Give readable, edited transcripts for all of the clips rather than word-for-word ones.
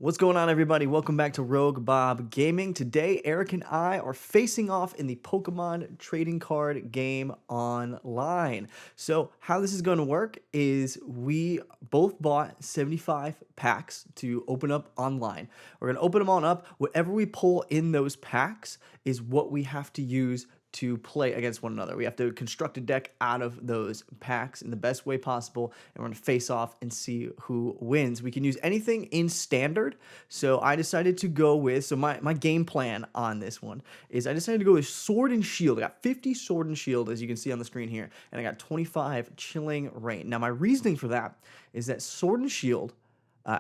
What's going on, everybody? Welcome back to Rogue Bob Gaming. Today, Eric and I are facing off in the Pokemon trading card game online. So how this is going to work is we both bought 75 packs to open up online. We're going to open them all up. Whatever we pull in those packs is what we have to use to play against one another. We have to construct a deck out of those packs in the best way possible, and we're going to face off and see who wins. We can use anything in standard, so I decided to go with, so my game plan on this one is I decided to go with Sword and Shield. I got 50 Sword and Shield, as you can see on the screen here, and I got 25 Chilling Reign. Now, my reasoning for that is that Sword and Shield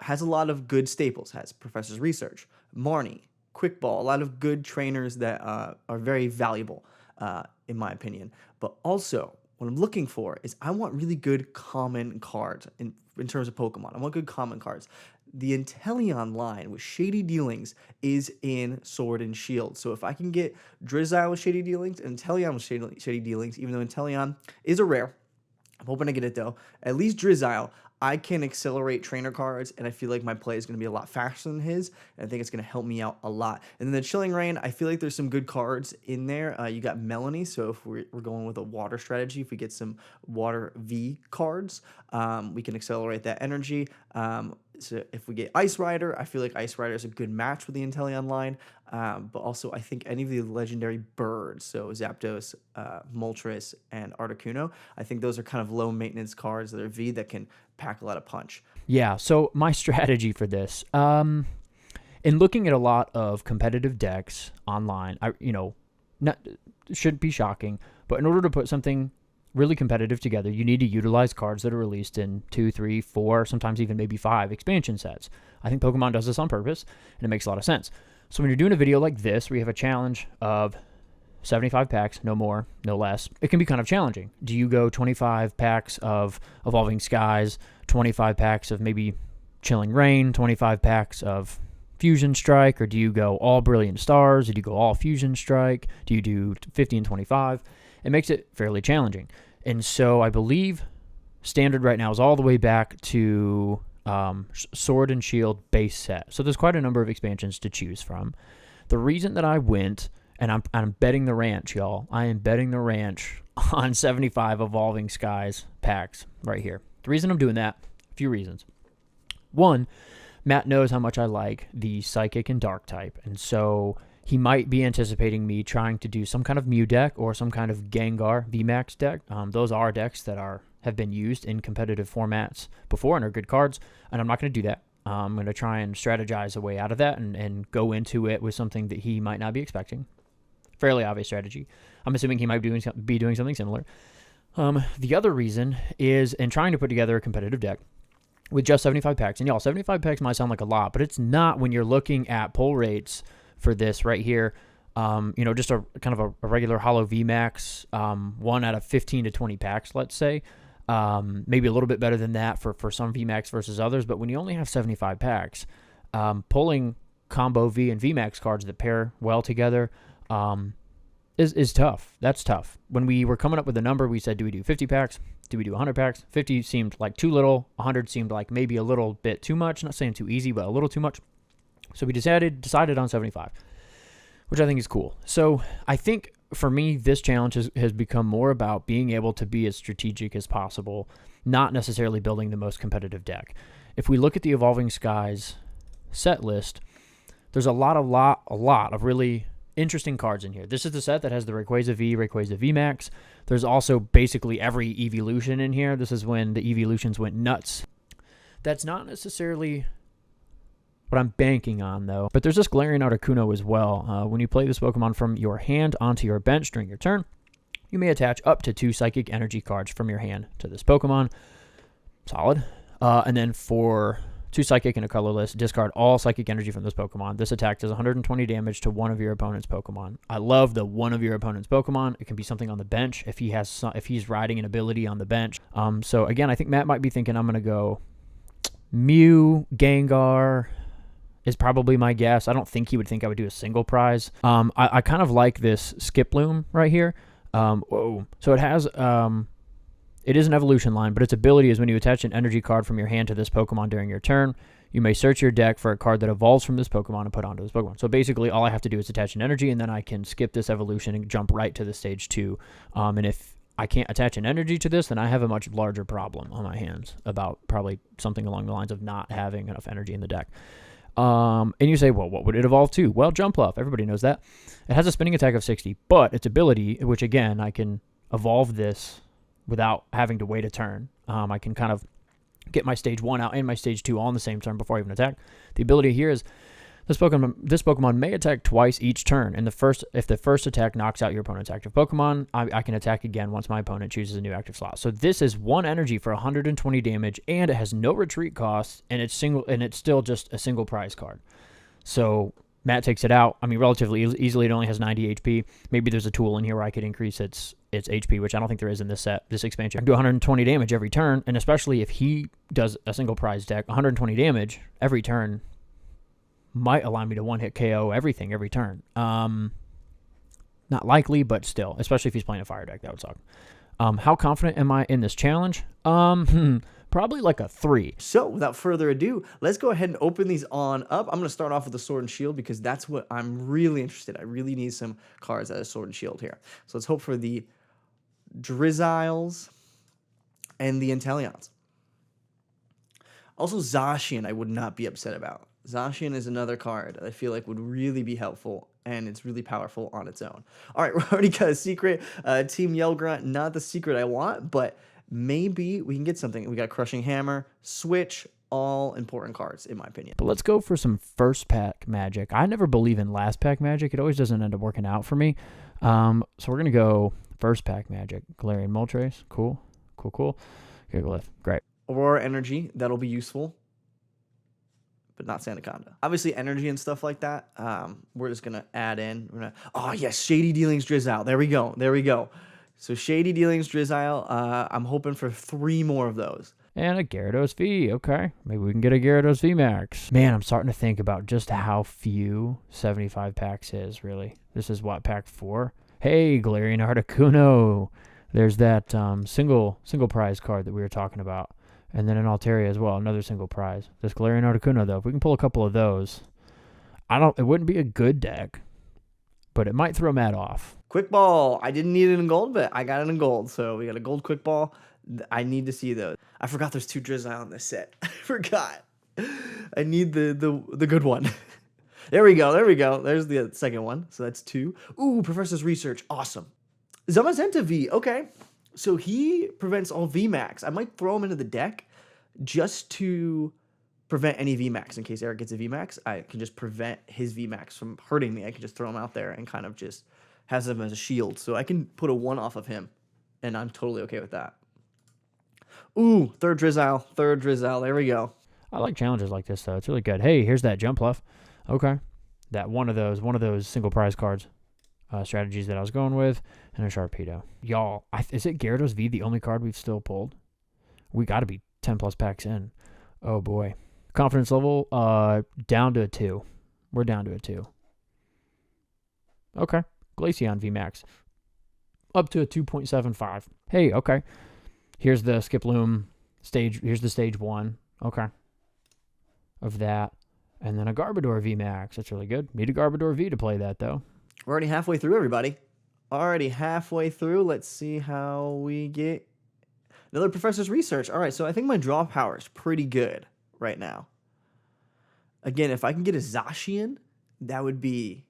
has a lot of good staples, has Professor's Research, Marnie, Quick Ball, a lot of good trainers that are very valuable. In my opinion. But also, what I'm looking for is I want really good common cards in terms of Pokemon. I want good common cards. The Inteleon line with Shady Dealings is in Sword and Shield. So if I can get Drizzile with Shady Dealings and Inteleon with Shady Dealings, even though Inteleon is a rare, I'm hoping to get it though, at least Drizzile, I can accelerate trainer cards, and I feel like my play is going to be a lot faster than his, and I think it's going to help me out a lot. And then the Chilling Reign, I feel like there's some good cards in there. You got Melanie, so if we're going with a water strategy, if we get some water V cards, we can accelerate that energy. So if we get Ice Rider, I feel like Ice Rider is a good match with the Inteleon line. But also, I think any of the legendary birds, so Zapdos, Moltres, and Articuno, I think those are kind of low maintenance cards that are V that can pack a lot of punch. Yeah, so my strategy for this, in looking at a lot of competitive decks online, shouldn't be shocking, but in order to put something really competitive together, you need to utilize cards that are released in 2, 3, 4, sometimes even maybe 5 expansion sets. I think Pokemon does this on purpose, and it makes a lot of sense. So when you're doing a video like this, where you have a challenge of 75 packs, no more, no less, it can be kind of challenging. Do you go 25 packs of Evolving Skies, 25 packs of maybe Chilling Reign, 25 packs of Fusion Strike, or do you go all Brilliant Stars? Or do you go all Fusion Strike? Do you do 50 and 25? It makes it fairly challenging. And so I believe standard right now is all the way back to Sword and Shield base set. So there's quite a number of expansions to choose from. The reason that I went, and I'm betting the ranch, y'all. I am betting the ranch on 75 Evolving Skies packs right here. The reason I'm doing that, a few reasons. One, Matt knows how much I like the Psychic and Dark type, and so he might be anticipating me trying to do some kind of Mew deck or some kind of Gengar VMAX deck. Those are decks that have been used in competitive formats before and are good cards, and I'm not going to do that. I'm going to try and strategize a way out of that and go into it with something that he might not be expecting. Fairly obvious strategy. I'm assuming he might be doing something similar. The other reason is in trying to put together a competitive deck with just 75 packs. And y'all, 75 packs might sound like a lot, but it's not when you're looking at pull rates for this right here. Just a kind of a regular Holo VMAX, 1 out of 15 to 20 packs, let's say. Maybe a little bit better than that for some VMAX versus others. But when you only have 75 packs, pulling combo V and VMAX cards that pair well together is tough. That's tough. When we were coming up with a number, we said, do we do 50 packs? Do we do 100 packs? 50 seemed like too little. 100 seemed like maybe a little bit too much. Not saying too easy, but a little too much. So we decided on 75, which I think is cool. So I think for me, this challenge has become more about being able to be as strategic as possible, not necessarily building the most competitive deck. If we look at the Evolving Skies set list, there's a lot of really interesting cards in here. This is the set that has the Rayquaza V, Rayquaza VMAX. There's also basically every evolution in here. This is when the evolutions went nuts. That's not necessarily what I'm banking on, though. But there's this Galarian Articuno as well. When you play this Pokemon from your hand onto your bench during your turn, you may attach up to 2 Psychic Energy cards from your hand to this Pokemon. Solid. And then for 2 Psychic and a colorless, discard all Psychic Energy from this Pokemon. This attack does 120 damage to one of your opponent's Pokemon. I love the one of your opponent's Pokemon. It can be something on the bench if he's riding an ability on the bench. So again, I think Matt might be thinking I'm going to go Mew, Gengar is probably my guess. I don't think he would think I would do a single prize. I kind of like this Skiploom right here. So it has It is an evolution line, but its ability is when you attach an energy card from your hand to this Pokemon during your turn, You may search your deck for a card that evolves from this Pokemon and put onto this Pokemon. So basically, all I have to do is attach an energy, and then I can skip this evolution and jump right to the stage 2. And if I can't attach an energy to this, then I have a much larger problem on my hands about probably something along the lines of not having enough energy in the deck. And you say, well, what would it evolve to? Well, Jumpluff. Everybody knows that. It has a spinning attack of 60, but its ability, which again, I can evolve this without having to wait a turn. I can kind of get my stage 1 out and my stage 2 all on the same turn before I even attack. The ability here is this Pokemon may attack twice each turn. And if the first attack knocks out your opponent's active Pokemon, I can attack again once my opponent chooses a new active slot. So this is 1 energy for 120 damage, and it has no retreat cost, and it's still just a single prize card. So Matt takes it out. I mean, relatively easily. It only has 90 HP. Maybe there's a tool in here where I could increase its HP, which I don't think there is in this expansion. I can do 120 damage every turn, and especially if he does a single prize deck, 120 damage every turn might allow me to one-hit KO everything every turn. Not likely, but still, especially if he's playing a fire deck, that would suck. How confident am I in this challenge? Probably like a 3. So without further ado, let's go ahead and open these on up. I'm going to start off with the Sword and Shield because that's what I'm really interested in. I really need some cards that are Sword and Shield here. So let's hope for the Drizziles and the Inteleons. Also, Zacian I would not be upset about. Zacian is another card that I feel like would really be helpful, and it's really powerful on its own. All right, we already got a secret. Team Yell Grunt, not the secret I want, but maybe we can get something. We got Crushing Hammer, Switch, all important cards, in my opinion. But let's go for some first pack magic. I never believe in last pack magic. It always doesn't end up working out for me. So we're going to go first pack magic. Galarian Moltres, cool. Okay, Glyph, great. Aurora Energy, that'll be useful, but not Sandaconda. Obviously, energy and stuff like that, we're just going to add in. Oh, yes, Shady Dealings Drizzile. There we go. So Shady Dealings Drizzile, I'm hoping for 3 more of those. And a Gyarados V. Okay, maybe we can get a Gyarados V Max. Man, I'm starting to think about just how few 75 packs is, really. This is what, pack 4? Hey, Galarian Articuno. There's that single prize card that we were talking about. And then an Altaria as well, another single prize. This Galarian Articuno, though, if we can pull a couple of those, it wouldn't be a good deck, but it might throw Matt off. Quick Ball. I didn't need it in gold, but I got it in gold. So we got a gold Quick Ball. I need to see those. I forgot there's 2 Drizzile in this set. I forgot. I need the good one. There we go. There's the second one. So that's 2. Ooh, Professor's Research. Awesome. Zamazenta V. Okay. So he prevents all VMAX. I might throw him into the deck just to prevent any VMAX. In case Eric gets a VMAX, I can just prevent his VMAX from hurting me. I can just throw him out there and kind of just has him as a shield. So I can put a 1 off of him, and I'm totally okay with that. Ooh, third Drizzile. There we go. I like challenges like this, though. It's really good. Hey, here's that Jumpluff. Okay. That one of those single prize cards. Strategies that I was going with, and a Sharpedo. Y'all, is it Gyarados V the only card we've still pulled? We got to be 10 plus packs in. Oh boy. Confidence level, down to a 2. We're down to a 2. Okay. Glaceon V Max. Up to a 2.75. Hey, okay. Here's the Skiploom stage. Here's the stage 1. Okay. Of that. And then a Garbodor V Max. That's really good. Need a Garbodor V to play that, though. We're already halfway through, everybody. Let's see how we get another Professor's Research. All right, so I think my draw power is pretty good right now. Again, if I can get a Zacian, that would be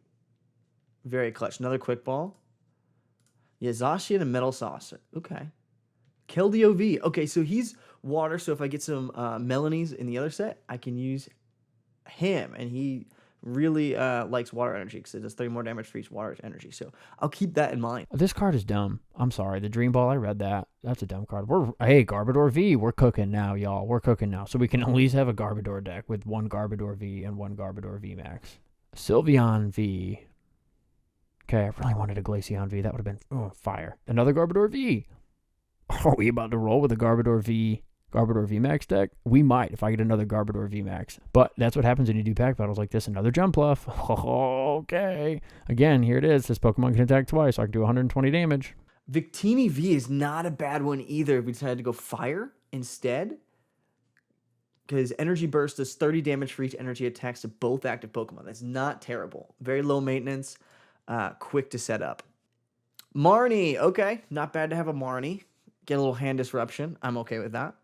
very clutch. Another Quick Ball. Yeah, Zacian and Metal Saucer. Okay. Keldeo V. Okay, so he's water, so if I get some Melanies in the other set, I can use him, and he really likes water energy because it does 30 more damage for each water energy. So I'll keep that in mind. This card is dumb. I'm sorry. The Dream Ball, I read that. That's a dumb card. Hey, Garbodor V, we're cooking now, y'all. We're cooking now. So we can at least have a Garbodor deck with 1 Garbodor V and 1 Garbodor V Max. Sylveon V. Okay, I really wanted a Glaceon V. That would have been fire. Another Garbodor V. Are we about to roll with a Garbodor V Max deck? We might if I get another Garbodor V Max. But that's what happens when you do pack battles like this. Another Jumpluff. Okay. Again, here it is. This Pokemon can attack twice, so I can do 120 damage. Victini V is not a bad one either if we decided to go fire instead. because Energy Burst does 30 damage for each energy attacks to both active Pokemon. That's not terrible. Very low maintenance, quick to set up. Marnie, okay, not bad to have a Marnie. Get a little hand disruption. I'm okay with that.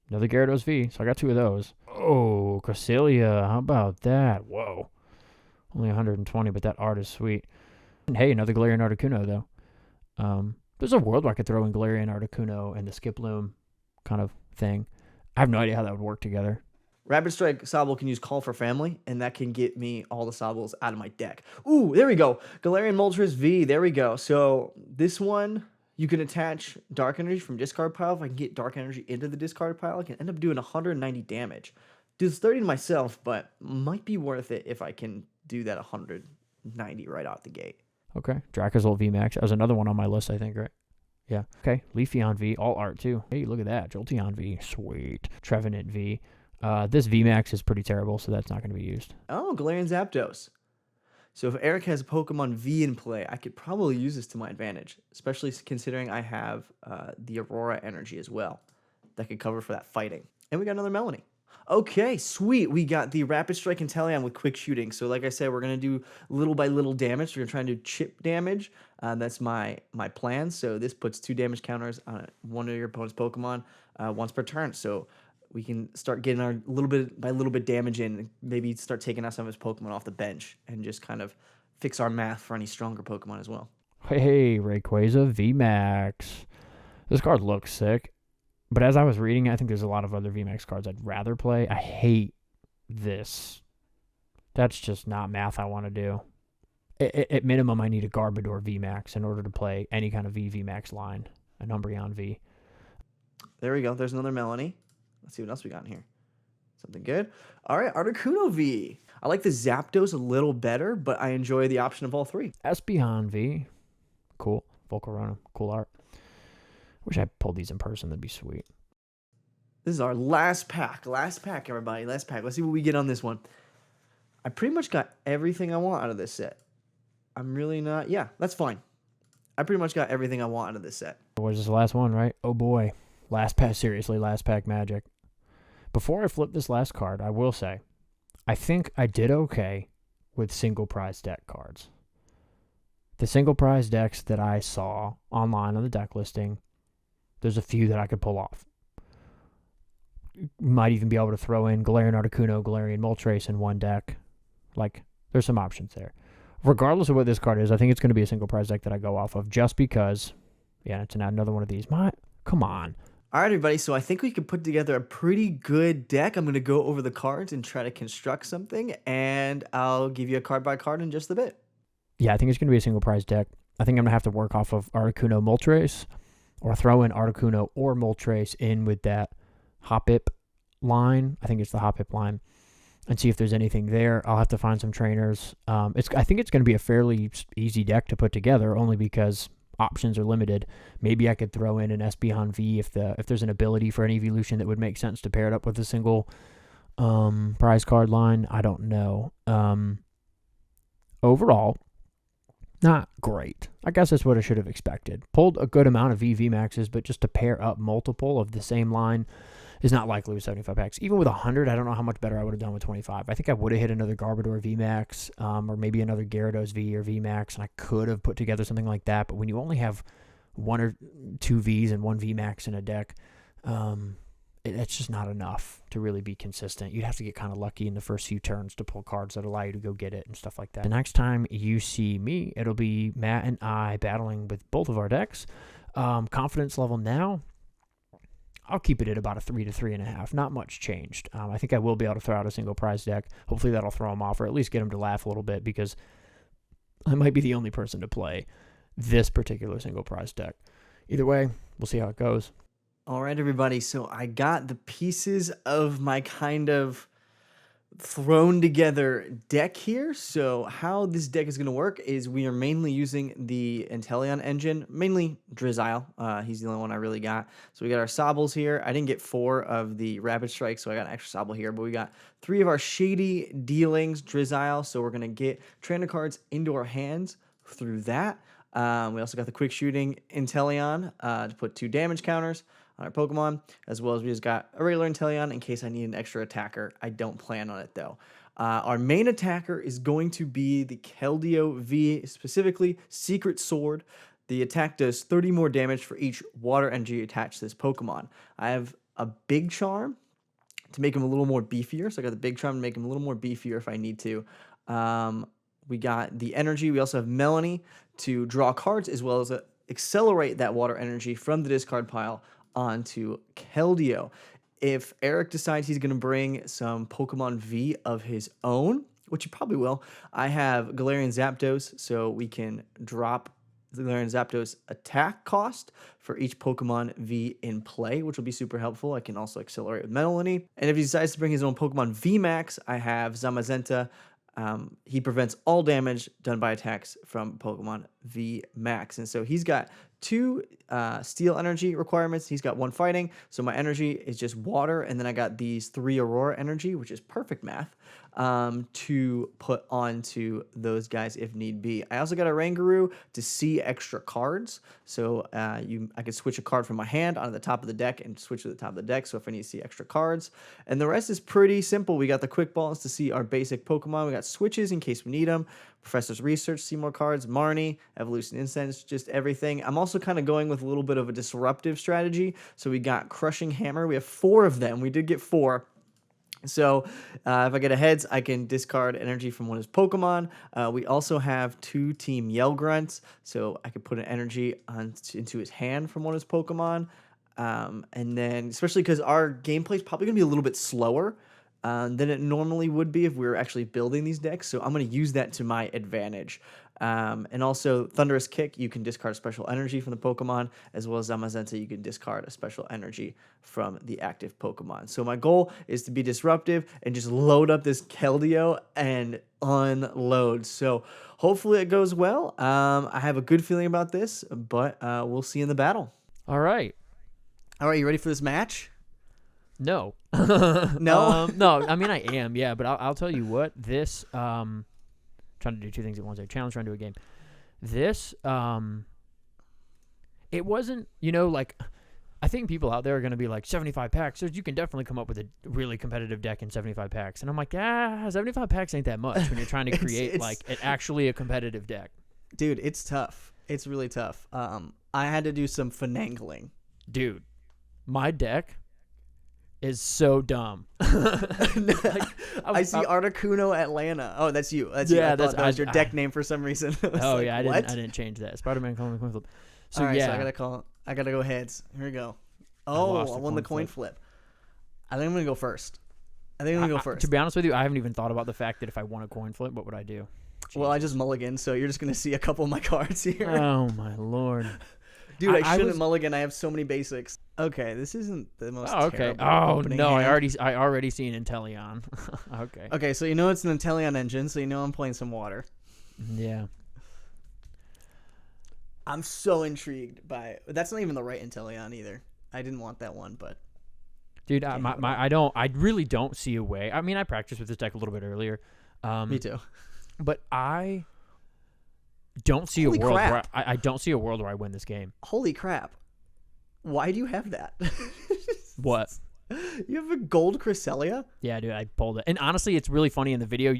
Another Gyarados V, so I got 2 of those. Oh, Cresselia, how about that? Whoa. Only 120, but that art is sweet. And hey, another Galarian Articuno, though. There's a world where I could throw in Galarian Articuno and the Skiploom kind of thing. I have no idea how that would work together. Rapid Strike Sobble can use Call for Family, and that can get me all the Sobbles out of my deck. Ooh, there we go. Galarian Moltres V, there we go. So this one, you can attach Dark Energy from discard pile. If I can get Dark Energy into the discard pile, I can end up doing 190 damage. Does 30 to myself, but might be worth it if I can do that 190 right out the gate. Okay, Dracozolt VMAX. That was another one on my list, I think, right? Yeah. Okay, Leafeon V, all art too. Hey, look at that. Jolteon V, sweet. Trevenant V. This VMAX is pretty terrible, so that's not going to be used. Oh, Galarian Zapdos. So if Eric has a Pokemon V in play, I could probably use this to my advantage, especially considering I have the Aurora energy as well that could cover for that fighting. And we got another Melanie. Okay, sweet. We got the Rapid Strike Inteleon with quick shooting. So like I said, we're going to do little by little damage. We're going to try and do chip damage. That's my plan. So this puts 2 damage counters on one of your opponent's Pokemon once per turn. So we can start getting our little bit damage in, and maybe start taking out some of his Pokemon off the bench and just kind of fix our math for any stronger Pokemon as well. Hey, Rayquaza VMAX. This card looks sick. But as I was reading it, I think there's a lot of other VMAX cards I'd rather play. I hate this. That's just not math I want to do. At minimum, I need a Garbodor VMAX in order to play any kind of VMAX line. An Umbreon V. There we go. There's another Melanie. Let's see what else we got in here. Something good. All right, Articuno V. I like the Zapdos a little better, but I enjoy the option of all 3. Espeon V. Cool. Volcarona. Cool art. Wish I pulled these in person. That'd be sweet. This is our last pack. Last pack, everybody. Last pack. Let's see what we get on this one. I pretty much got everything I want out of this set. I'm really not... Yeah, that's fine. I pretty much got everything I want out of this set. Was this the last one, right? Oh, boy. Last pack. Seriously, last pack magic. Before I flip this last card, I will say, I think I did okay with single prize deck cards. The single prize decks that I saw online on the deck listing, there's a few that I could pull off. Might even be able to throw in Galarian Articuno, Galarian Moltres in one deck. Like, there's some options there. Regardless of what this card is, I think it's going to be a single prize deck that I go off of just because, yeah, it's another one of these. Come on. All right, everybody. So I think we could put together a pretty good deck. I'm going to go over the cards and try to construct something, and I'll give you a card by card in just a bit. Yeah, I think it's going to be a single prize deck. I think I'm going to have to work off of Articuno Moltres, or throw in Articuno or Moltres in with that Hoppip line. I think it's the Hoppip line. And see if there's anything there. I'll have to find some trainers. I think it's going to be a fairly easy deck to put together, only because options are limited. Maybe I could throw in an Espeon V if there's an ability for an evolution that would make sense to pair it up with a single prize card line. I don't know. Overall, not great. I guess that's what I should have expected. Pulled a good amount of VMAXs, but just to pair up multiple of the same line is not likely with 75 packs. Even with 100, I don't know how much better I would have done with 25. I think I would have hit another Garbodor VMAX, or maybe another Gyarados V or VMAX, and I could have put together something like that. But when you only have 1 or 2 Vs and 1 VMAX in a deck, it's just not enough to really be consistent. You'd have to get kind of lucky in the first few turns to pull cards that allow you to go get it and stuff like that. The next time you see me, it'll be Matt and I battling with both of our decks. Confidence level now, I'll keep it at about a 3 to 3.5. Not much changed. I think I will be able to throw out a single prize deck. Hopefully that'll throw them off, or at least get them to laugh a little bit, because I might be the only person to play this particular single prize deck. Either way, we'll see how it goes. All right, everybody. So I got the pieces of my kind of thrown together deck here. So how this deck is going to work is we are mainly using the Inteleon engine, mainly Drizzile. He's the only one I really got. So we got our Sobbles here. I didn't get 4 of the Rapid Strike, so I got an extra Sobble here. But we got 3 of our Shady Dealings Drizzile. So we're going to get trainer cards into our hands through that. We also got the quick shooting Inteleon to put 2 damage counters. on our Pokemon, as well as we just got a regular Inteleon in case I need an extra attacker. I don't plan on it though. Our main attacker is going to be the Keldeo V, specifically Secret Sword. The attack does 30 more damage for each water energy attached to this Pokemon. I have a Big Charm to make him a little more beefier. So I got the Big Charm to make him a little more beefier if I need to. We got the energy. We also have Melanie to draw cards as well as accelerate that water energy from the discard pile onto Keldeo. If Eric decides he's going to bring some Pokemon V of his own, which he probably will, I have Galarian Zapdos, so we can drop the Galarian Zapdos attack cost for each Pokemon V in play, which will be super helpful. I can also accelerate with Melanie. And if he decides to bring his own Pokemon V Max, I have Zamazenta. He prevents all damage done by attacks from Pokemon V Max. And so he's got 2 steel energy requirements. He's got 1 fighting. So my energy is just water. And then I got these 3 Aurora energy, which is perfect math, to put onto those guys if need be. I also got a Rangaroo to see extra cards. So I could switch a card from my hand onto the top of the deck and switch to the top of the deck. So if I need to see extra cards. And the rest is pretty simple. We got the quick balls to see our basic Pokemon. We got switches in case we need them. Professor's Research, see more cards. Marnie, Evolution Incense, just everything. I'm also kind of going with a little bit of a disruptive strategy. So we got Crushing Hammer. We have 4 of them. We did get 4. So if I get a heads, I can discard energy from one of his Pokemon. We also have 2 Team Yell Grunts, so I could put an energy into his hand from one of his Pokemon. And then, especially because our gameplay is probably going to be a little bit slower than it normally would be if we were actually building these decks, so I'm going to use that to my advantage. And also, Thunderous Kick, you can discard special energy from the Pokemon, as well as Zamazenta, you can discard a special energy from the active Pokemon. So my goal is to be disruptive and just load up this Keldeo and unload. So hopefully it goes well. I have a good feeling about this, but we'll see in the battle. All right. All right, you ready for this match? No. No? No, I mean, I am, yeah, but I'll tell you what, this, trying to do 2 things at once, I challenge trying to do a game. This, it wasn't, like, I think people out there are going to be like, 75 packs, so you can definitely come up with a really competitive deck in 75 packs. And I'm like, 75 packs ain't that much when you're trying to create, actually a competitive deck. Dude, it's tough. It's really tough. I had to do some finagling. Dude, my deck is so dumb. I see Articuno Atlanta. Oh, that's you. That's yeah, you. That was your deck name for some reason. I didn't change that. Spider-Man calling the coin flip. So all right, yeah, so I gotta go heads. Here we go. Oh, I won the coin flip. I think I'm gonna go first. To be honest with you, I haven't even thought about the fact that if I won a coin flip, what would I do? Jesus. Well, I just mulligan, so you're just gonna see a couple of my cards here. Oh my lord. Dude, I shouldn't mulligan. I have so many basics. Okay, this isn't the most terrible opening no, hand. I already see an Inteleon. Okay. Okay, so you know it's an Inteleon engine, so you know I'm playing some water. Yeah. I'm so intrigued by that's not even the right Inteleon either. I didn't want that one, but dude, I really don't see a way. I mean, I practiced with this deck a little bit earlier. Me too. But I don't see Holy a world crap. where I don't see a world where I win this game. Holy crap. Why do you have that? What? You have a gold Cresselia? Yeah, dude, I pulled it. And honestly, it's really funny in the video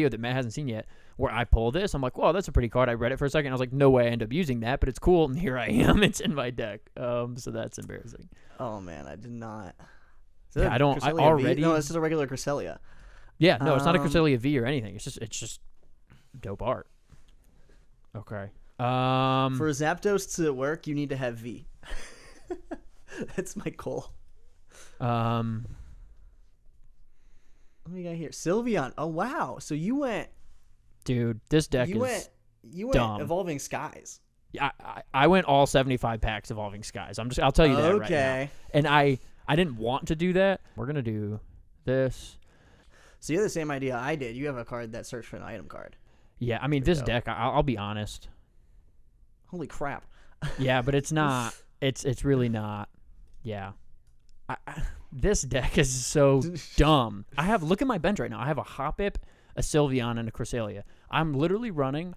that Matt hasn't seen yet, where I pull this. I'm like, well, that's a pretty card. I read it for a second. I was like, no way I end up using that, but it's cool. And here I am. It's in my deck. So that's embarrassing. Oh, man, I did not. Yeah, I don't. I already. No, this is a regular Cresselia. Yeah, no, it's not a Cresselia V or anything. It's just dope art. Okay. For Zapdos to work, you need to have V. That's my goal. What do we got here? Sylveon. Oh wow! So you went, dude. This deck you is went dumb. Evolving Skies. Yeah, I went all 75 packs Evolving Skies. I'll tell you that right now. And I didn't want to do that. We're gonna do this. So you have the same idea I did. You have a card that searched for an item card. Yeah, I mean this deck. I'll be honest. Holy crap! Yeah, but it's not. It's really not. Yeah. This deck is so dumb. Look at my bench right now. I have a Hoppip, a Sylveon, and a Cresselia. I'm literally running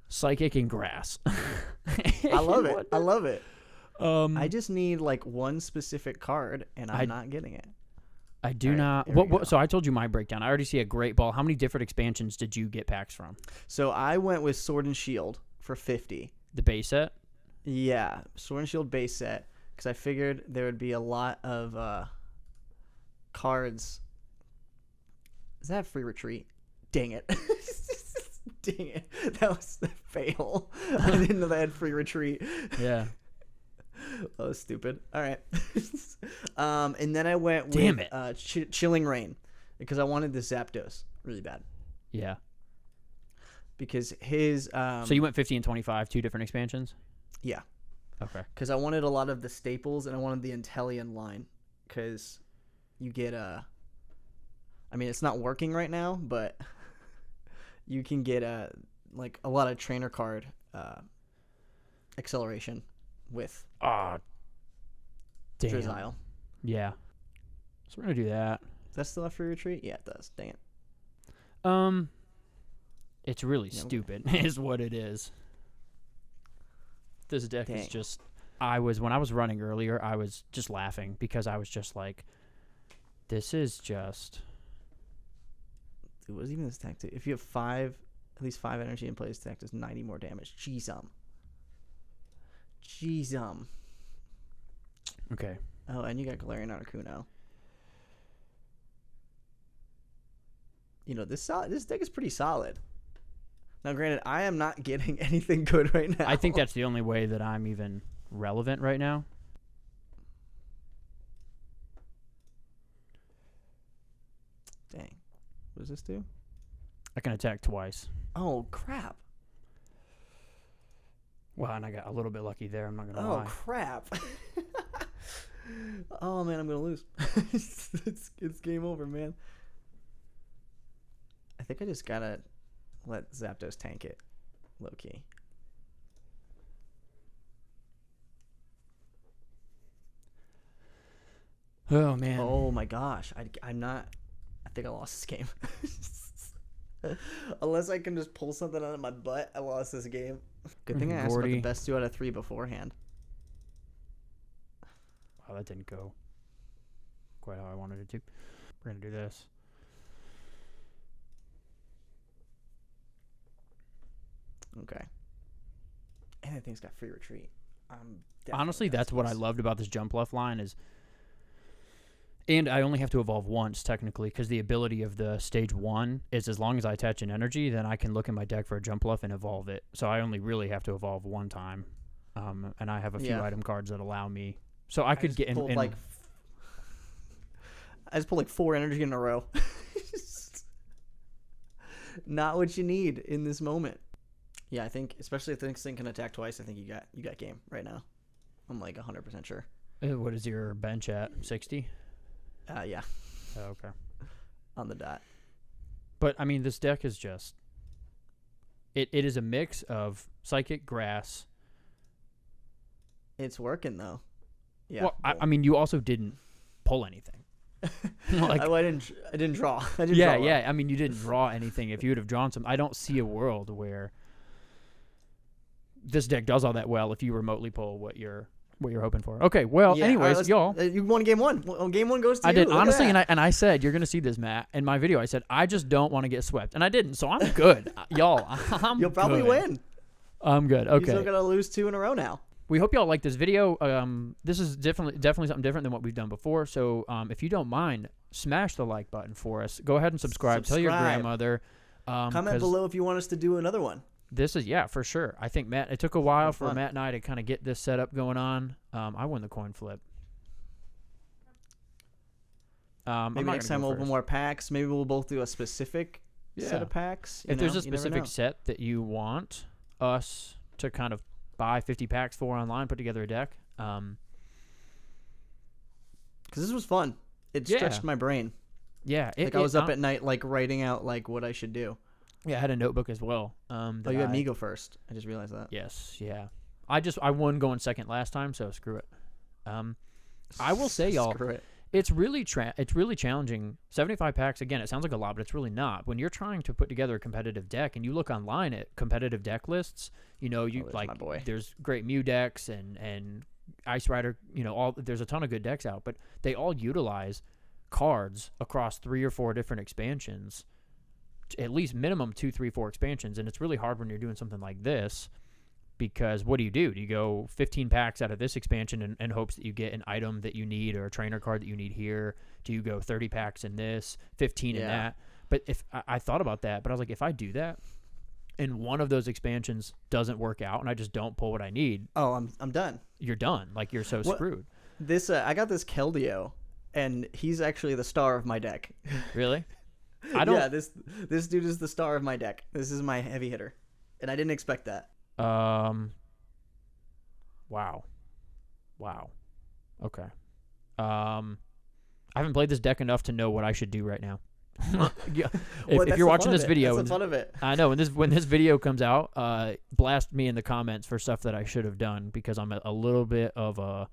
Psychic and Grass. I love it. I love it. I just need like one specific card, and I'm not getting it. I do All right, not. here we go. So I told you my breakdown. I already see a great ball. How many different expansions did you get packs from? So I went with Sword and Shield for 50. The base set? Yeah, Sword and Shield base set, because I figured there would be a lot of cards. Is that free retreat? Dang it. Dang it. That was a fail. I didn't know they had free retreat. Yeah. That was stupid. All right. And then I went Damn with Chilling Rain, because I wanted the Zapdos really bad. Yeah. Because his... so you went 50 and 25, 2 different expansions? Yeah. Okay. Because I wanted a lot of the staples, and I wanted the Intellion line, because you get I mean, it's not working right now, but you can get like a lot of trainer card acceleration with Ah, damn. Drizzile. Yeah. So we're gonna do that. Does that still have free retreat? Yeah, it does. Dang it. It's really Yeah. stupid, is what it is. This deck is Dang. just. When I was running earlier, I was just laughing because I was just like, this is just. Dude, what is even this attack do? If you have at least 5 energy in play, this attack does 90 more damage. Jeez. Okay. Oh, and you got Galarian Articuno. You know, this deck is pretty solid. Now, granted, I am not getting anything good right now. I think that's the only way that I'm even relevant right now. Dang. What does this do? I can attack twice. Oh, crap. Well, and I got a little bit lucky there. I'm not gonna Oh, lie. crap. Oh, man, I'm going to lose. It's game over, man. I think I just got to let Zapdos tank it. Low-key. Oh man. Oh, my gosh. I'm not... I think I lost this game. Unless I can just pull something out of my butt, I lost this game. Good thing I asked about the Gordy. best 2 out of 3 beforehand. Wow, that didn't go quite how I wanted it to. We're gonna do this. Okay. And that thing's got free retreat. Honestly, that's what I loved about this jump left line is, and I only have to evolve once technically because the ability of the stage 1 is as long as I attach an energy, then I can look in my deck for a jump left and evolve it. So I only really have to evolve one time, and I have a few item cards that allow me. So I could get in. I just pulled like 4 energy in a row. Not what you need in this moment. Yeah, I think especially if this thing can attack twice, I think you got game right now. I'm like 100% sure. What is your bench at? 60? Yeah. Oh, okay. On the dot. But I mean, this deck is just. It is a mix of psychic, grass. It's working though. Yeah. Well, I mean, you also didn't pull anything. Like, I didn't draw. I didn't yeah, draw well. yeah. I mean, you didn't draw anything. If you would have drawn some, I don't see a world where this deck does all that well if you remotely pull what you're hoping for. Okay, well, Yeah, anyways, all right, y'all. You won game 1. Well, game 1 goes to I you. did Look at honestly, that. and I said you're gonna see this, Matt, in my video. I said I just don't want to get swept, and I didn't. So I'm good, y'all. You'll probably good. win. I'm good. You still Okay. gotta lose 2 in a row now. We hope y'all like this video. This is definitely something different than what we've done before. So if you don't mind, smash the like button for us. Go ahead and subscribe. Tell your grandmother. Comment 'cause below if you want us to do another one. This is for sure. I think Matt. It took a while for fun. Matt and I to kind of get this setup going on. I won the coin flip. Maybe next time we'll open more packs. Maybe we'll both do a specific set of packs. If there's a You never specific know. set that you want us to kind of buy 50 packs for online, put together a deck. Because this was fun. It Yeah. stretched my brain. Yeah. I was up at night like writing out like what I should do. Yeah, I had a notebook as well. Oh, you had me go first. I just realized that. Yes, yeah. I won going second last time, so screw it. I will say, y'all, Screw it. it's really challenging. 75 packs, again, it sounds like a lot, but it's really not. When you're trying to put together a competitive deck and you look online at competitive deck lists, you there's my boy. there's great Mew decks and Ice Rider, there's a ton of good decks out, but they all utilize cards across 3 or 4 different expansions, at least minimum 2, 3, 4 expansions. And it's really hard when you're doing something like this, because what do? Do you go 15 packs out of this expansion and hopes that you get an item that you need or a trainer card that you need here? Do you go 30 packs in this, 15 in that? But if I thought about that, but I was like, if I do that and one of those expansions doesn't work out and I just don't pull what I need, I'm done. You're done. Like, you're so screwed. This I got this Keldeo, and he's actually the star of my deck. Really? I don't. Yeah, this dude is the star of my deck. This is my heavy hitter, and I didn't expect that. Wow. Okay. I haven't played this deck enough to know what I should do right now. Yeah. If you're watching this video, that's the fun of it. I know when this video comes out, blast me in the comments for stuff that I should have done, because I'm a little bit of a.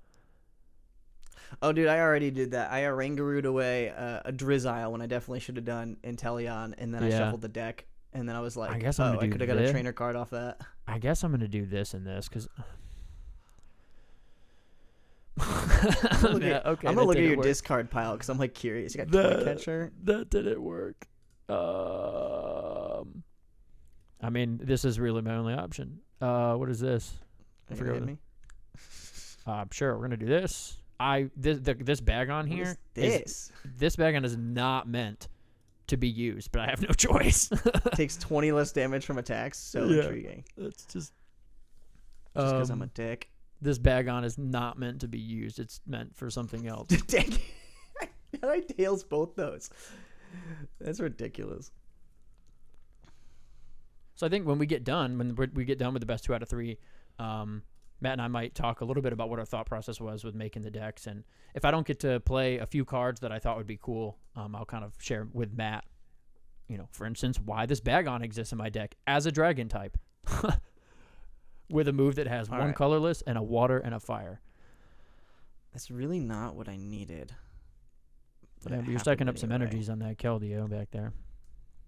Oh, dude, I already did that. I Orangarooed away a Drizzile when I definitely should have done Inteleon, and then I shuffled the deck, and then I was like, I guess I could have got a trainer card off that. I guess I'm going to do this and this, because. I'm gonna look at your discard pile because I'm like curious. You got Toy Catcher. That didn't work. I mean, this is really my only option. What is this? I forget me. Sure, we're gonna do this. This bag on here. This bag on is not meant to be used, but I have no choice. Takes 20 less damage from attacks. So intriguing. It's just because I'm a dick. This bag on is not meant to be used. It's meant for something else. Dang. I tails both those. That's ridiculous. So I think when we get done, with the best 2 out of 3, Matt and I might talk a little bit about what our thought process was with making the decks. And if I don't get to play a few cards that I thought would be cool, I'll kind of share with Matt, for instance, why this bag on exists in my deck as a dragon type. With a move that has one colorless and a water and a fire. That's really not what I needed. But you're stacking up some energies on that Keldeo back there.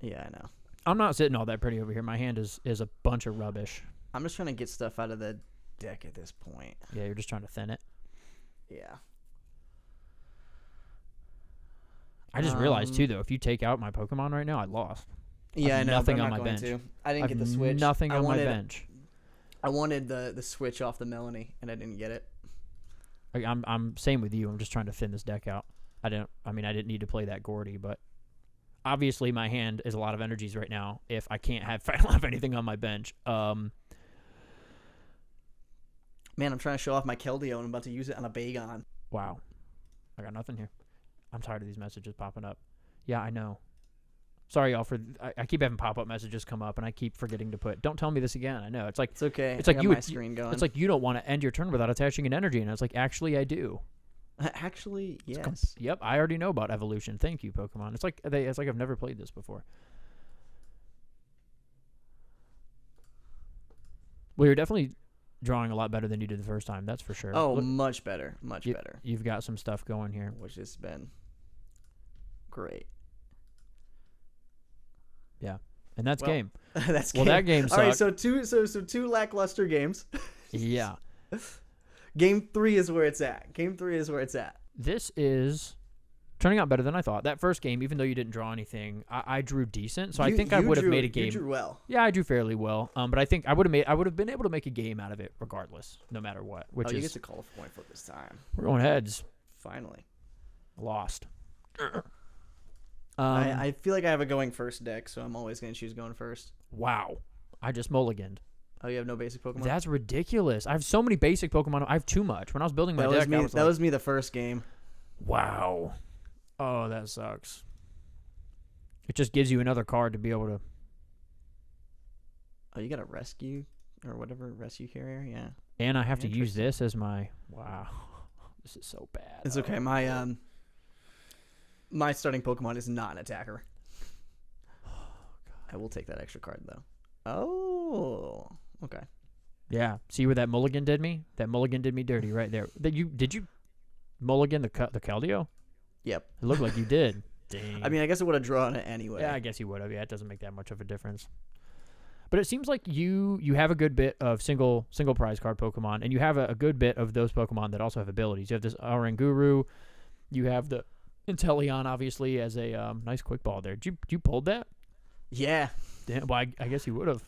Yeah, I know. I'm not sitting all that pretty over here. My hand is a bunch of rubbish. I'm just trying to get stuff out of the deck at this point. Yeah, you're just trying to thin it. Yeah. I just realized, too, though, if you take out my Pokemon right now, I lost. Yeah, I know. Nothing on my bench. I didn't get the switch. Nothing on my bench. I wanted the switch off the Melanie, and I didn't get it. I'm same with you. I'm just trying to thin this deck out. I didn't need to play that Gordy, but obviously my hand is a lot of energies right now if I can't have anything on my bench. Man, I'm trying to show off my Keldeo, and I'm about to use it on a Bagon. Wow. I got nothing here. I'm tired of these messages popping up. Yeah, I know. Sorry, y'all, I keep having pop-up messages come up, and I keep forgetting to put, don't tell me this again. I know. It's like, it's okay. It's like my screen going. It's like you don't want to end your turn without attaching an energy, and I was like, actually, I do. Actually, yes. Yep, I already know about evolution. Thank you, Pokemon. It's like I've never played this before. Well, you're definitely drawing a lot better than you did the first time. That's for sure. Oh, much better. Much better. You've got some stuff going here. Which has been great. Yeah, and that's game. That's game. Well, that game sucked. All right, so two lackluster games. Yeah. Game 3 is where it's at. This is turning out better than I thought. That first game, even though you didn't draw anything, I drew decent. So I think I would have made a game. You drew well. Yeah, I drew fairly well. But I think I would have been able to make a game out of it regardless, no matter what. You get to call a point flip this time. We're going heads. Finally. Lost. I feel like I have a going first deck, so I'm always going to choose going first. Wow. I just mulliganed. Oh, you have no basic Pokemon? That's ridiculous. I have so many basic Pokemon. I have too much. When I was building my deck, that was me the first game. Wow. Oh, that sucks. It just gives you another card to be able to... Oh, you got a rescue or whatever, rescue carrier? Yeah. And I have to use this as my... Wow. This is so bad. It's okay. My starting Pokemon is not an attacker. Oh, God. I will take that extra card, though. Oh, okay. Yeah. See where that mulligan did me? That mulligan did me dirty right there. Did you mulligan the Keldeo? Yep. It looked like you did. Dang. I mean, I guess I would have drawn it anyway. Yeah, I guess you would have. Yeah, it doesn't make that much of a difference. But it seems like you have a good bit of single prize card Pokemon, and you have a good bit of those Pokemon that also have abilities. You have this Oranguru, you have the Inteleon, obviously, as a nice quick ball there. Did you pull that? Yeah. Damn, well, I guess you would have.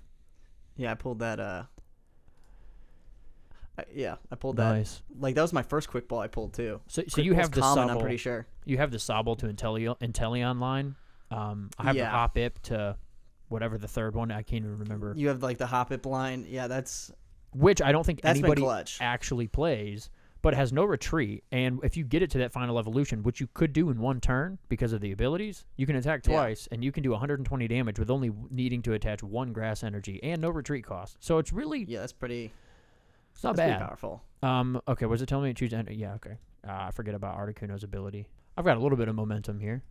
Yeah, I pulled that. I pulled Nice. that. Like that was my first quick ball I pulled too. So Quick you ball's have the common, Sobble. I'm pretty sure. You have the Sobble to Inteleon line. I have the Hoppip to whatever the third one. I can't even remember. You have like the Hoppip line. Yeah, that's Which I don't think been anybody clutch. actually plays, but it has no retreat. And if you get it to that final evolution, which you could do in one turn because of the abilities, you can attack twice, and you can do 120 damage with only needing to attach 1 grass energy and no retreat cost. So it's really that's pretty. it's not That's bad. pretty powerful. Okay, was it telling me to choose? Yeah, okay. I forget about Articuno's ability. I've got a little bit of momentum here,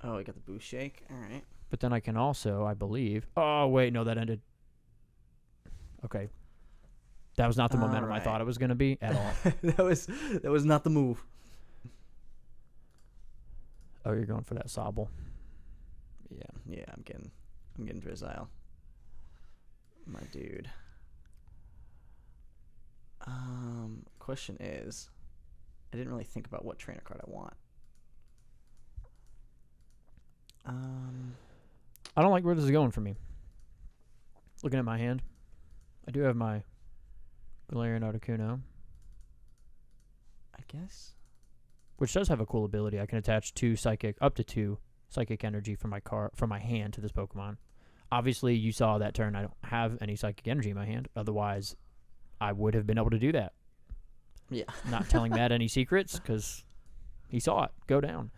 Oh, I got the boost shake. All right. but then I can also, I believe. Oh wait, no, that ended. Okay, that was not the momentum I Alright. thought it was going to be at all. that was not the move. Oh, you're going for that Sobble. Yeah. Yeah, I'm getting Drizzile. My dude. Question is, I didn't really think about what trainer card I want. I don't like where this is going for me. Looking at my hand, I do have my Galarian Articuno, I guess. which does have a cool ability. I can attach up to two psychic energy from my hand to this Pokemon. Obviously, you saw that turn. I don't have any psychic energy in my hand. Otherwise, I would have been able to do that. Yeah. Not telling Matt any secrets because he saw it go down.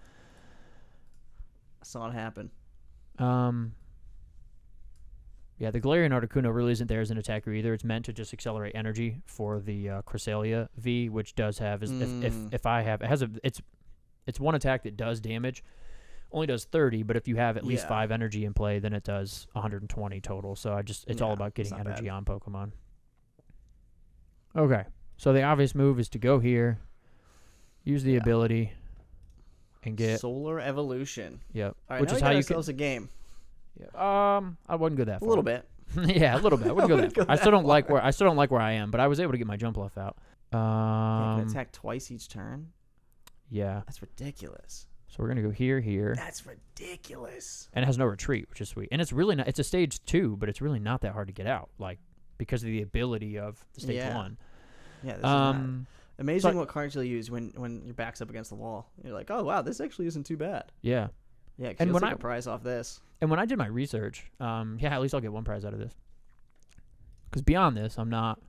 I saw it happen. Yeah, the Galarian Articuno really isn't there as an attacker either. It's meant to just accelerate energy for the Cresselia V, which does have if I have it's one attack that does damage, only does 30, but if you have at least 5 energy in play, then it does 120 total. So it's all about getting energy on Pokemon. Okay, so the obvious move is to go here, use the ability, and get Solar Evolution. Yep. All right, Which now is we how got you can. ourselves a game. Yeah. I wouldn't go that far. A little bit. Yeah, a little bit. I wouldn't go that far. I still don't like where I am, but I was able to get my jump left out. You can attack twice each turn. Yeah. That's ridiculous. So we're gonna go here. That's ridiculous. And it has no retreat, which is sweet. And it's really not. It's a stage 2, but it's really not that hard to get out, like because of the ability of the stage 1. Yeah. This is not amazing what cards you'll use when your back's up against the wall. You're like, oh wow, this actually isn't too bad. Yeah. Yeah, And and when take a prize off this. And when I did my research, at least I'll get 1 prize out of this. Because beyond this, I'm not.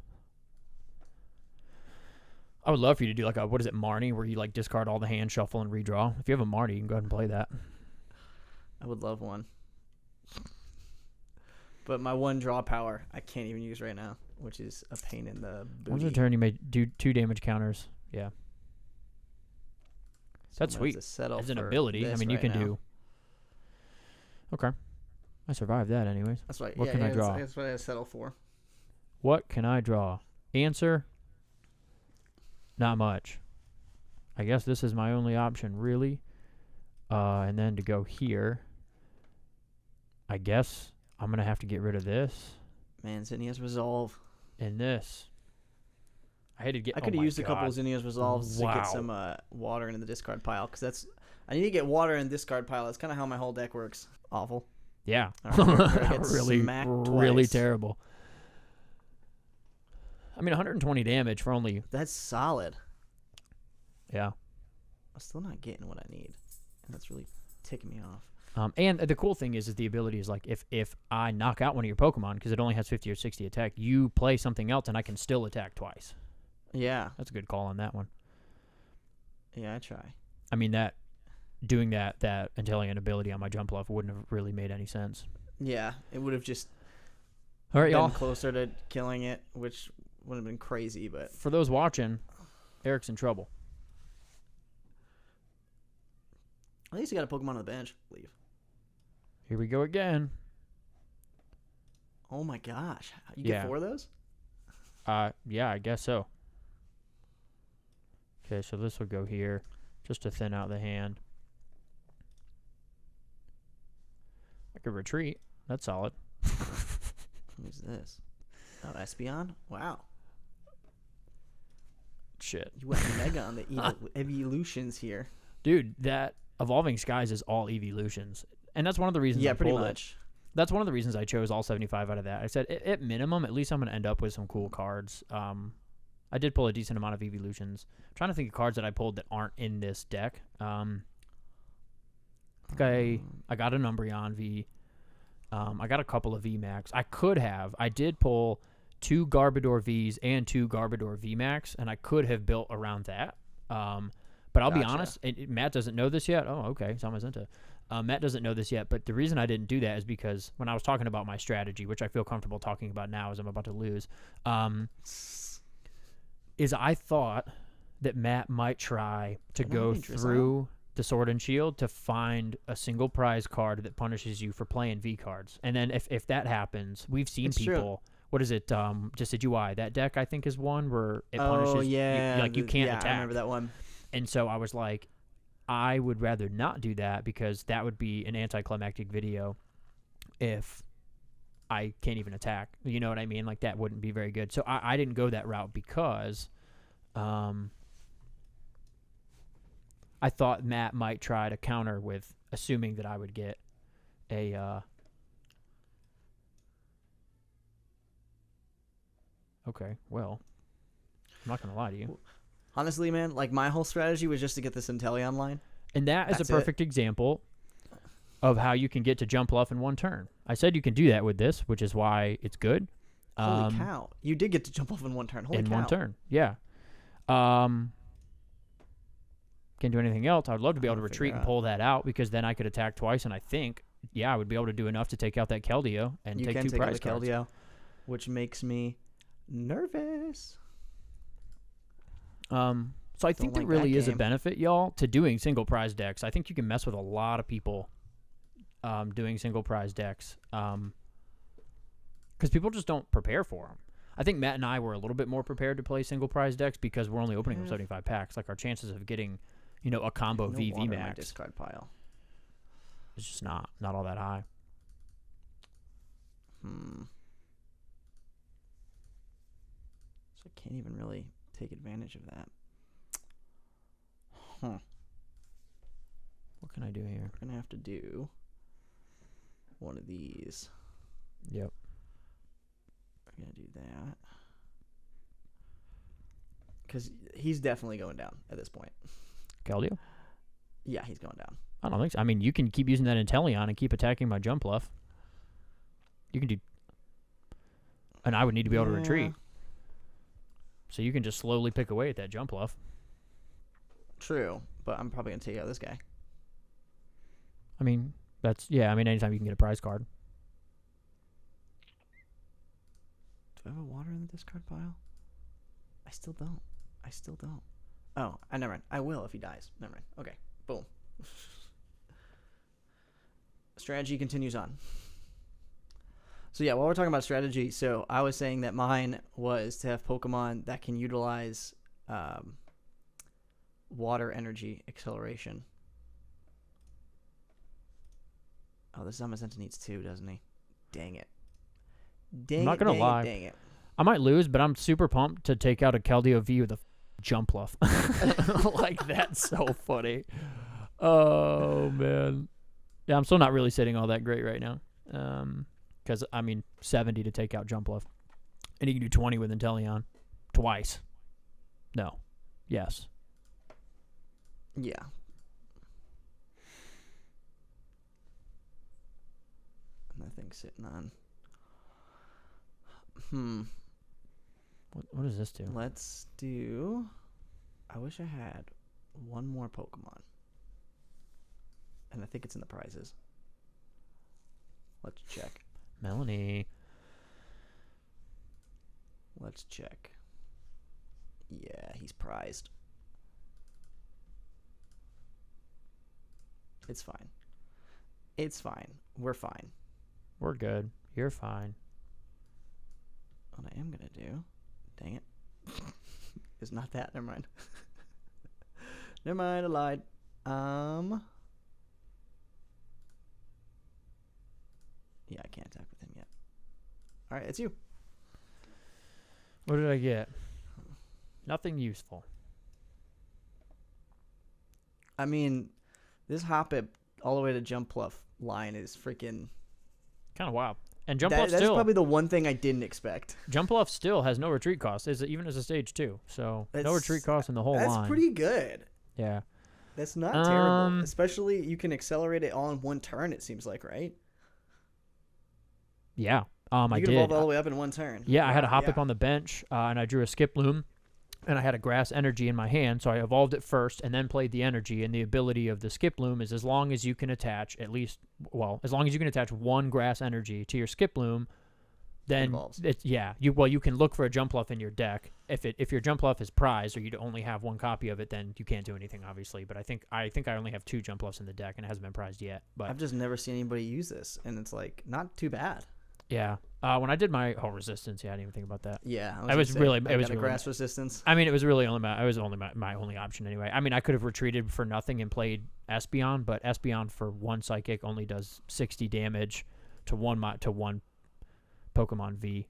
I would love for you to do like a Marnie, where you like discard all the hand, shuffle, and redraw. If you have a Marnie, you can go ahead and play that. I would love one. But my one draw power I can't even use right now, which is a pain in the booty. Once a turn, you may do 2 damage counters. Yeah. So That's I'm gonna have sweet. to settle As an for ability, I this mean, you right can now. do. Okay. I survived that, anyways. That's right. What can I draw? That's what I settle for. What can I draw? Answer. Not much. I guess this is my only option, really. And then to go here, I guess I'm going to have to get rid of this Man, Zinnia's Resolve. and this. I had to get. I could have used a couple of Zinnia's Resolves to Wow. get some water into the discard pile, because I need to get water in the discard pile. That's kind of how my whole deck works. Awful. Yeah. All right, we're gonna get really, smacked really twice. terrible. I mean, 120 damage for only. That's solid. Yeah. I'm still not getting what I need, and that's really ticking me off. And the cool thing is the ability is like if I knock out one of your Pokemon, because it only has 50 or 60 attack, you play something else and I can still attack twice. Yeah. That's a good call on that one. Yeah, I try. I mean, doing that Inteleon ability on my jump left wouldn't have really made any sense. Yeah, it would have just All right, been y'all. closer to killing it, which would have been crazy, but For those watching, Eric's in trouble. at least he got a Pokemon on the bench. Leave. Here we go again. Oh my gosh. You Yeah. get 4 of those? Yeah, I guess so. Okay, so this will go here just to thin out the hand. I could retreat. That's solid. Who's this? Oh, Espeon? Wow. Shit. You went mega on the evolutions here. Dude, that Evolving Skies is all evolutions. And that's one of the reasons I pretty pulled much. it. That's one of the reasons I chose all 75 out of that. I said, at minimum, at least I'm going to end up with some cool cards. I did pull a decent amount of evolutions. I'm trying to think of cards that I pulled that aren't in this deck. I got an Umbreon V. I got a couple of VMAX. I did pull 2 Garbodor Vs and 2 Garbodor VMAX, and I could have built around that. But I'll be honest, Matt doesn't know this yet. Oh, okay. Samazenta. Matt doesn't know this yet, but the reason I didn't do that is because when I was talking about my strategy, which I feel comfortable talking about now as I'm about to lose, is I thought that Matt might try to go through the Sword and Shield to find a single prize card that punishes you for playing V cards. And then if that happens, we've seen people... True. What is it? Just a UI. That deck, I think, is one where it punishes you. You can't attack. I remember that one. And so I was like, I would rather not do that because that would be an anticlimactic video if I can't even attack. You know what I mean? Like, that wouldn't be very good. So I didn't go that route because I thought Matt might try to counter with assuming that I would get a... Okay, well, I'm not going to lie to you. Honestly, man, like my whole strategy was just to get this Inteleon line. And that's a perfect example of how you can get to jump off in one turn. I said you can do that with this, which is why it's good. Holy cow. You did get to jump off in one turn. Holy cow. In one turn, yeah. Can't do anything else. I would love to be able to retreat and pull that out because then I could attack twice, and I think, I would be able to do enough to take out that Keldeo and take 2 prize cards. Keldeo, which makes me nervous. So I think there really is a benefit, y'all, to doing single prize decks. I think you can mess with a lot of people doing single prize decks because people just don't prepare for them. I think Matt and I were a little bit more prepared to play single prize decks because we're only opening them 75 packs. Like, our chances of getting, a combo VV max discard pile is just not all that high. So I can't even really take advantage of that. What can I do here? We're gonna have to do one of these. Yep. We're gonna do that because he's definitely going down at this point. Keldeo? Yeah, he's going down. I don't think so. I mean, you can keep using that Inteleon and keep attacking my jump bluff. You can do... And I would need to be able to retreat. So you can just slowly pick away at that jump bluff. True, but I'm probably going to take out this guy. I mean, anytime you can get a prize card. Do I have a water in the discard pile? I still don't. Oh, never mind. I will if he dies. Never mind. Okay, boom. Strategy continues on. So yeah, while we're talking about strategy, so I was saying that mine was to have Pokemon that can utilize water energy acceleration. Oh, this Zamazenta needs 2, doesn't he? Dang it. I'm not going to lie. Dang it. I might lose, but I'm super pumped to take out a Keldeo V with a jump bluff. Like, that's so funny. Oh, man. Yeah, I'm still not really sitting all that great right now. Because, 70 to take out jump bluff. And you can do 20 with Inteleon. Twice. No. Yes. Yeah. And that thing's sitting on. What does this do? Let's do... I wish I had one more Pokemon. And I think it's in the prizes. Let's check. Melanie. Let's check. Yeah, he's prized. It's fine. It's fine. We're fine. We're good. You're fine. What I am going to do... Dang it. It's not that. Never mind. Never mind, I lied. Yeah, I can't attack with him yet. All right, it's you. What did I get? Nothing useful. I mean, this hop it all the way to jump pluff line is freaking. Kind of wild. And Jump Bluff That's still, probably the one thing I didn't expect. Jump Bluff still has no retreat cost, even as a stage 2. So no retreat cost in the whole line. That's pretty good. Yeah. That's not terrible. Especially you can accelerate it all in one turn, it seems like, right? Yeah. You I can did. evolve all the way up in one turn. Yeah, I had a hop up on the bench, and I drew a skip loom, and I had a grass energy in my hand, so I evolved it first and then played the energy. And the ability of the skip loom is as long as you can attach one grass energy to your skip loom, then you can look for a jump bluff in your deck. If your jump bluff is prized or you only have one copy of it, then you can't do anything, obviously. But I think I only have 2 jump bluffs in the deck, and it hasn't been prized yet. But I've just never seen anybody use this, and it's like not too bad. Yeah. When I did my resistance, I didn't even think about that. Yeah, it was really grass resistance. I mean, it was really only my only option anyway. I mean, I could have retreated for nothing and played Espeon, but Espeon for 1 psychic only does 60 damage to one Pokemon V.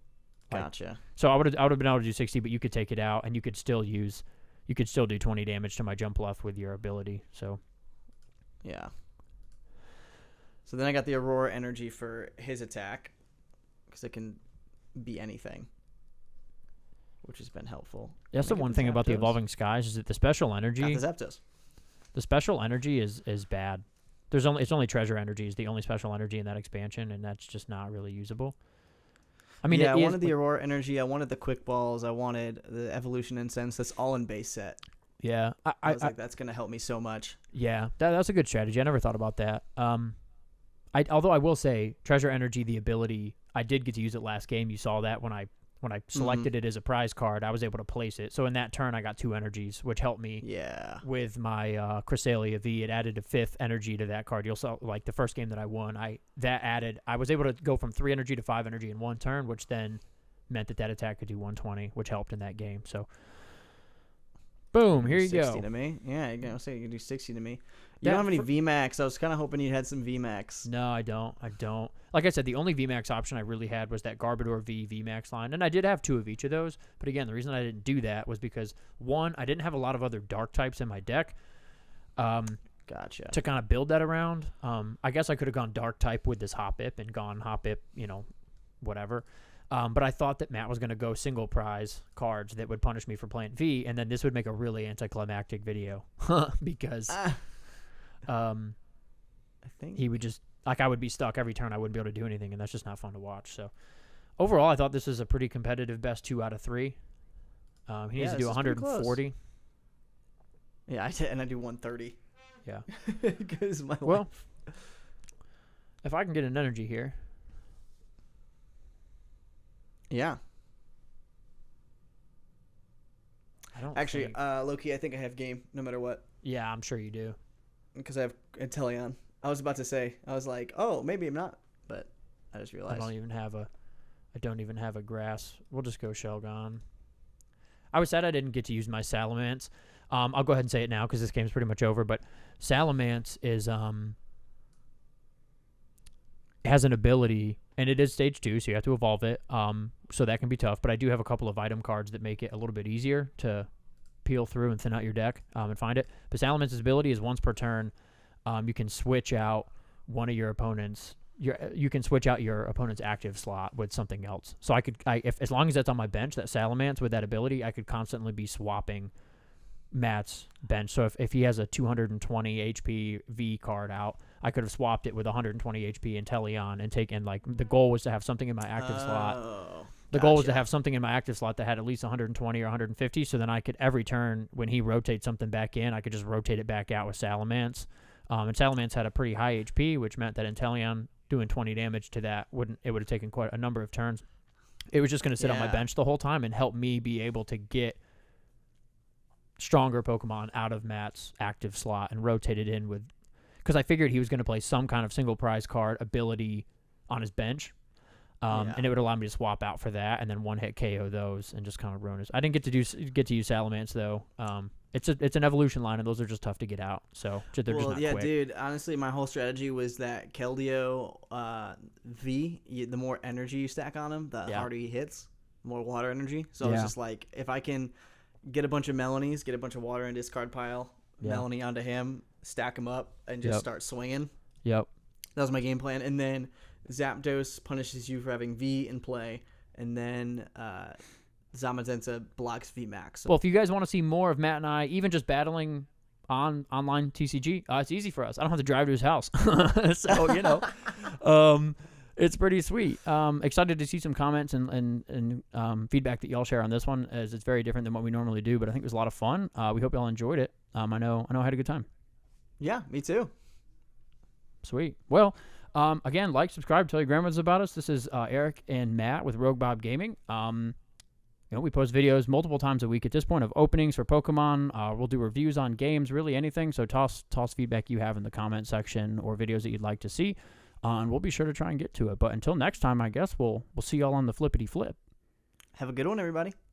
Gotcha. So I would have been able to do 60, but you could take it out and you could still do 20 damage to my jump bluff with your ability. So yeah. So then I got the Aurora energy for his attack, because it can be anything, which has been helpful. That's the one thing about the Evolving Skies is that the special energy. Got the Zapdos. The special energy is bad. It's only treasure energy is the only special energy in that expansion, and that's just not really usable. I mean, I wanted the Aurora energy. I wanted the Quick Balls. I wanted the Evolution Incense. That's all in base set. Yeah, I was like, that's gonna help me so much. Yeah, that's a good strategy. I never thought about that. Although I will say, treasure energy, the ability, I did get to use it last game. You saw that when I selected it as a prize card, I was able to place it. So in that turn, I got 2 energies, which helped me. Yeah. With my Cresselia V, it added a 5th energy to that card. You'll saw like the first game that I won, I was able to go from 3 energy to 5 energy in 1 turn, which then meant that attack could do 120, which helped in that game. So, boom, here you 60 go. To me. Yeah, you can say you can do 60 to me. You don't have any VMAX. I was kind of hoping you had some VMAX. No, I don't. Like I said, the only VMAX option I really had was that Garbodor V VMAX line, and I did have 2 of each of those. But again, the reason I didn't do that was because, 1, I didn't have a lot of other dark types in my deck. Gotcha. To kind of build that around. I guess I could have gone dark type with this Hoppip and gone Hoppip, whatever. But I thought that Matt was going to go single prize cards that would punish me for playing V, and then this would make a really anticlimactic video because I think he would just, I would be stuck every turn. I wouldn't be able to do anything, and that's just not fun to watch. So overall, I thought this is a pretty competitive best 2 out of 3. He needs to do 140. Yeah, I did, and I do 130. Yeah. Because my life. If I can get an energy here. Yeah. I don't actually, low-key, I think I have game no matter what. Yeah, I'm sure you do. Because I have Inteleon. I was about to say, I was like, oh, maybe I'm not, but I just realized. I don't even have a grass. We'll just go Shelgon. I was sad I didn't get to use my Salamence. I'll go ahead and say it now because this game's pretty much over, but Salamence is has an ability, and it is stage 2, so you have to evolve it. So that can be tough, but I do have a couple of item cards that make it a little bit easier to peel through and thin out your deck and find it. But Salamence's ability is once per turn, you can switch out one of your opponent's. You can switch out your opponent's active slot with something else. So if as long as that's on my bench, that Salamence with that ability, I could constantly be swapping Matt's bench. So if he has a 220 HP V card out, I could have swapped it with 120 HP Inteleon and taken, like, the goal was to have something in my active slot. The goal was to have something in my active slot that had at least 120 or 150, so then I could, every turn, when he rotates something back in, I could just rotate it back out with Salamence. And Salamence had a pretty high HP, which meant that Inteleon doing 20 damage to that would have taken quite a number of turns. It was just going to sit on my bench the whole time and help me be able to get stronger Pokemon out of Matt's active slot and rotate it in with, because I figured he was going to play some kind of single prize card ability on his bench. And it would allow me to swap out for that and then one hit KO those and just kind of ruin it. I didn't get to use Salamence though. it's an evolution line, and those are just tough to get out. So they're just Well, not yeah, quick. dude. Honestly, my whole strategy was that Keldeo the more energy you stack on him, the Yeah. harder he hits, more water energy. So I was Yeah. just like, if I can get a bunch of Melanies, get a bunch of water in discard pile, Yeah. Melanie onto him, stack him up, and just Yep. start swinging. Yep. That was my game plan. And then Zapdos punishes you for having V in play, and then Zamazenta blocks V Max. So Well, if you guys want to see more of Matt and I, even just battling on online TCG, it's easy for us. I don't have to drive to his house, so it's pretty sweet. Excited to see some comments and feedback that y'all share on this one, as it's very different than what we normally do. But I think it was a lot of fun. We hope y'all enjoyed it. I know I had a good time. yeah, me too. Sweet. Well, again, like, subscribe, tell your grandmas about us. This is Eric and Matt with Rogue Bob Gaming. We post videos multiple times a week at this point of openings for Pokemon. We'll do reviews on games, really anything. So toss feedback you have in the comment section or videos that you'd like to see, and we'll be sure to try and get to it. But until next time, I guess we'll see y'all on the flippity flip. Have a good one, everybody.